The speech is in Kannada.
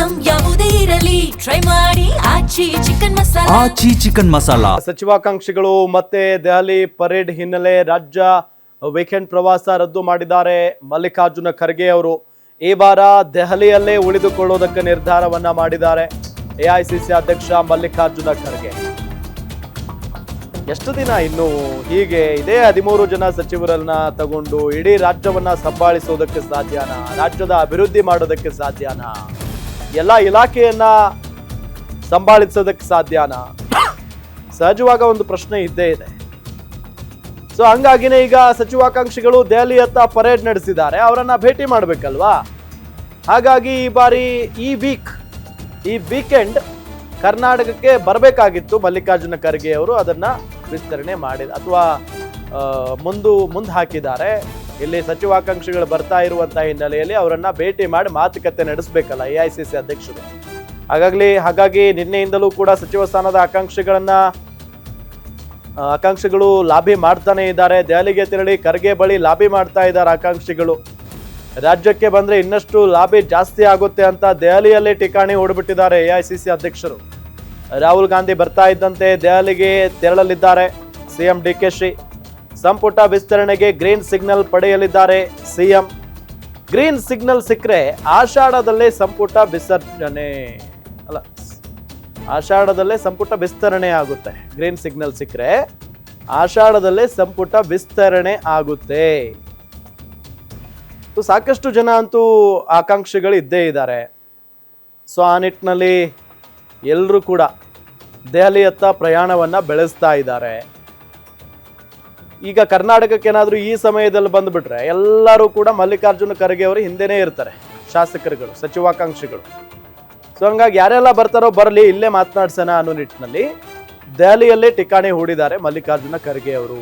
ಐಟಂ ಯಾವುದೇ ಇರಲಿ ಟ್ರೈ ಮಾಡಿ ಆಚಿ ಚಿಕನ್ ಮಸಾಲಾ. ಸಚಿವಾಕಾಂಕ್ಷಿಗಳು ಮತ್ತೆ ದೆಹಲಿ ಪರೇಡ್ ಹಿನ್ನೆಲೆ ರಾಜ್ಯ ವೀಕೆಂಡ್ ಪ್ರವಾಸ ರದ್ದು ಮಾಡಿದ್ದಾರೆ. ಮಲ್ಲಿಕಾರ್ಜುನ ಖರ್ಗೆ ಅವರು ಈ ವಾರ ದೆಹಲಿಯಲ್ಲೇ ಉಳಿದುಕೊಳ್ಳುವುದಕ್ಕೆ ನಿರ್ಧಾರವನ್ನ ಮಾಡಿದ್ದಾರೆ. ಎಐಸಿಸಿ ಅಧ್ಯಕ್ಷ ಮಲ್ಲಿಕಾರ್ಜುನ ಖರ್ಗೆ ಎಷ್ಟು ದಿನ ಇನ್ನು ಹೀಗೆ ಇದೇ 13 ಜನ ಸಚಿವರನ್ನ ತಗೊಂಡು ಇಡೀ ರಾಜ್ಯವನ್ನ ಸಂಭಾಳಿಸೋದಕ್ಕೆ ಸಾಧ್ಯನಾ? ರಾಜ್ಯದ ಅಭಿವೃದ್ಧಿ ಮಾಡೋದಕ್ಕೆ ಸಾಧ್ಯನಾ? ಎಲ್ಲ ಇಲಾಖೆಯನ್ನ ಸಂಭಾಳಿಸೋದಕ್ಕೆ ಸಾಧ್ಯನಾ? ಸಹಜವಾಗ ಒಂದು ಪ್ರಶ್ನೆ ಇದ್ದೇ ಇದೆ. ಸೊ ಹಂಗಾಗಿನೇ ಈಗ ಸಚಿವಾಕಾಂಕ್ಷಿಗಳು ದೆಹಲಿ ಹತ್ತ ಪರೇಡ್ ನಡೆಸಿದ್ದಾರೆ. ಅವರನ್ನ ಭೇಟಿ ಮಾಡ್ಬೇಕಲ್ವಾ? ಹಾಗಾಗಿ ಈ ಬಾರಿ ಈ ವೀಕೆಂಡ್ ಕರ್ನಾಟಕಕ್ಕೆ ಬರಬೇಕಾಗಿತ್ತು ಮಲ್ಲಿಕಾರ್ಜುನ ಖರ್ಗೆ ಅವರು. ಅದನ್ನ ವಿಸ್ತರಣೆ ಮಾಡಿದ ಅಥವಾ ಮುಂದೆ ಹಾಕಿದ್ದಾರೆ. ಇಲ್ಲಿ ಸಚಿವಾಕಾಂಕ್ಷಿಗಳು ಬರ್ತಾ ಇರುವಂತಹ ಹಿನ್ನೆಲೆಯಲ್ಲಿ ಅವರನ್ನ ಭೇಟಿ ಮಾಡಿ ಮಾತುಕತೆ ನಡೆಸಬೇಕಲ್ಲ ಎಐಸಿಸಿ ಅಧ್ಯಕ್ಷರು. ಹಾಗಾಗಿ ನಿನ್ನೆಯಿಂದಲೂ ಕೂಡ ಸಚಿವ ಸ್ಥಾನದ ಆಕಾಂಕ್ಷಿಗಳು ಲಾಬಿ ಮಾಡ್ತಾನೆ ಇದ್ದಾರೆ. ದೆಹಲಿಗೆ ತೆರಳಿ ಖರ್ಗೆ ಬಳಿ ಲಾಬಿ ಮಾಡ್ತಾ ಇದ್ದಾರೆ ಆಕಾಂಕ್ಷಿಗಳು. ರಾಜ್ಯಕ್ಕೆ ಬಂದ್ರೆ ಇನ್ನಷ್ಟು ಲಾಬಿ ಜಾಸ್ತಿ ಆಗುತ್ತೆ ಅಂತ ದೆಹಲಿಯಲ್ಲೇ ಠಿಕಾಣಿ ಹೂಡಿಬಿಟ್ಟಿದ್ದಾರೆ ಎಐಸಿಸಿ ಅಧ್ಯಕ್ಷರು. ರಾಹುಲ್ ಗಾಂಧಿ ಬರ್ತಾ ಇದ್ದಂತೆ ದೆಹಲಿಗೆ ತೆರಳಲಿದ್ದಾರೆ ಸಿಎಂ ಡಿಕೆಶಿ. ಸಂಪುಟ ವಿಸ್ತರಣೆಗೆ ಗ್ರೀನ್ ಸಿಗ್ನಲ್ ಪಡೆಯಲಿದ್ದಾರೆ ಸಿಎಂ. ಗ್ರೀನ್ ಸಿಗ್ನಲ್ ಸಿಕ್ಕರೆ ಆಷಾಢದಲ್ಲೇ ಸಂಪುಟ ವಿಸ್ತರಣೆ ಆಗುತ್ತೆ. ಗ್ರೀನ್ ಸಿಗ್ನಲ್ ಸಿಕ್ಕರೆ ಆಷಾಢದಲ್ಲೇ ಸಂಪುಟ ವಿಸ್ತರಣೆ ಆಗುತ್ತೆ. ಸಾಕಷ್ಟು ಜನ ಅಂತೂ ಆಕಾಂಕ್ಷಿಗಳು ಇದ್ದೇ ಇದ್ದಾರೆ. ಸೊ ಆ ನಿಟ್ಟಿನಲ್ಲಿ ಎಲ್ಲರೂ ಕೂಡ ದೆಹಲಿಯತ್ತ ಪ್ರಯಾಣವನ್ನ ಬೆಳೆಸ್ತಾ ಇದ್ದಾರೆ. ಈಗ ಕರ್ನಾಟಕಕ್ಕೆ ಏನಾದರೂ ಈ ಸಮಯದಲ್ಲಿ ಬಂದ್ಬಿಟ್ರೆ ಎಲ್ಲರೂ ಕೂಡ ಮಲ್ಲಿಕಾರ್ಜುನ ಖರ್ಗೆ ಅವರು ಹಿಂದೆನೇ ಇರ್ತಾರೆ, ಶಾಸಕರುಗಳು, ಸಚಿವಾಕಾಂಕ್ಷಿಗಳು. ಸೊ ಹಂಗಾಗಿ ಯಾರೆಲ್ಲ ಬರ್ತಾರೋ ಬರಲಿ, ಇಲ್ಲೇ ಮಾತನಾಡ್ಸೋಣ ಅನ್ನೋ ನಿಟ್ಟಿನಲ್ಲಿ ದೆಹಲಿಯಲ್ಲೇ ಠಿಕಾಣಿ ಹೂಡಿದ್ದಾರೆ ಮಲ್ಲಿಕಾರ್ಜುನ ಖರ್ಗೆ ಅವರು.